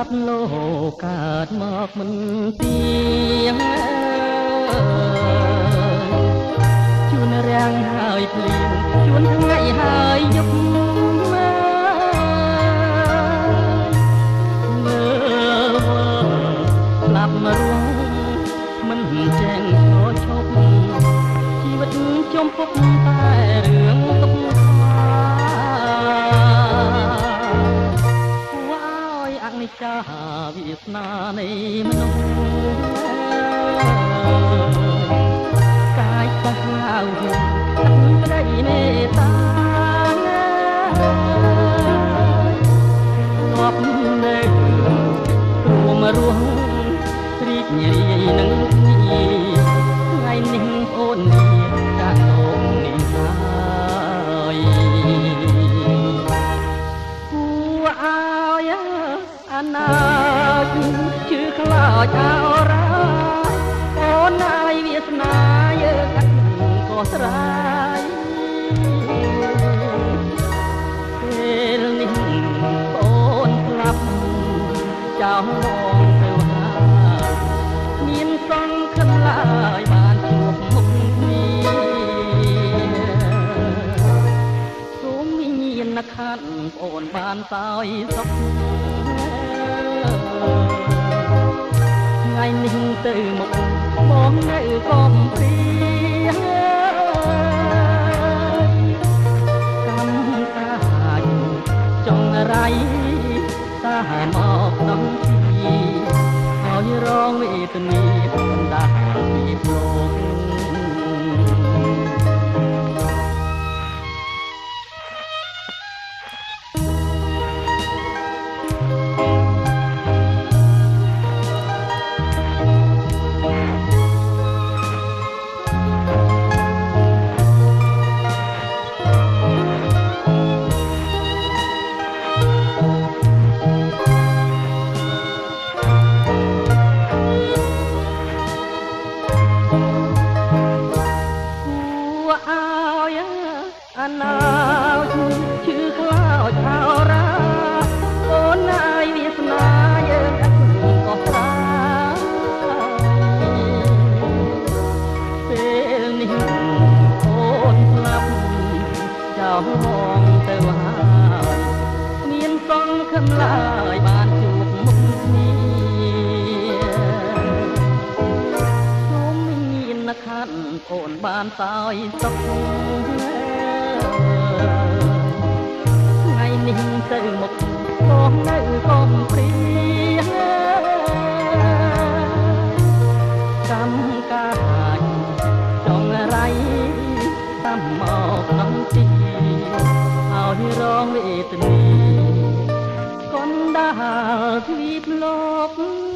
សត្វលោកកើតមកមិនទៀងជួនរាំងហើយភ្លៀងជួនថ្ងៃហើយយប់មើលស្លាប់មករងមិនចេញឈប់ជីវិតចំពុកតែរឿងទុកចាវាសនានៃមនុស្សកាយសាហាវទឹកក្តីមេត្តាងាប់នៅរួមរស់រីករាយនឹងគ្នាថ្ងៃនេះអូននេះចាក់លោកនេះហើយគួរឲ្យអនាគតជឿខ្លោចអរ៉ាអូនហើយវាសនាយើងអត់ក៏ស្រាយពេលនេះអូនស្លាប់ចោលមកទៅហើយមានសង្ឃឹមឡើយបានជួបមុខគ្នាសូមមានខាត់អូនបានសោយសុខថ្ងៃនេះទៅមុខបងនៅកំព្រាកម្មកាយចង់រៃតាមកដល់ទីហើយរងវេទនាបណ្ដាពីលោកអនាគតជឿខ្លោចអរ៉ាអូនហើយវាសនាយើងអត់ក៏ស្រាពេលនេះអូនស្លាប់ចោលមកទៅហើយមានសង្ឃឹមឡើយបានជួបមុខគ្នាសូមមានខាត់អូនបានសោយសុខថ្ងៃនេះទៅមុខបងនៅកំព្រាកម្មកាយចង់រៃតាមមកក្នុងទីហើយរងវេទនាកណ្ដាលទ្វីបលោក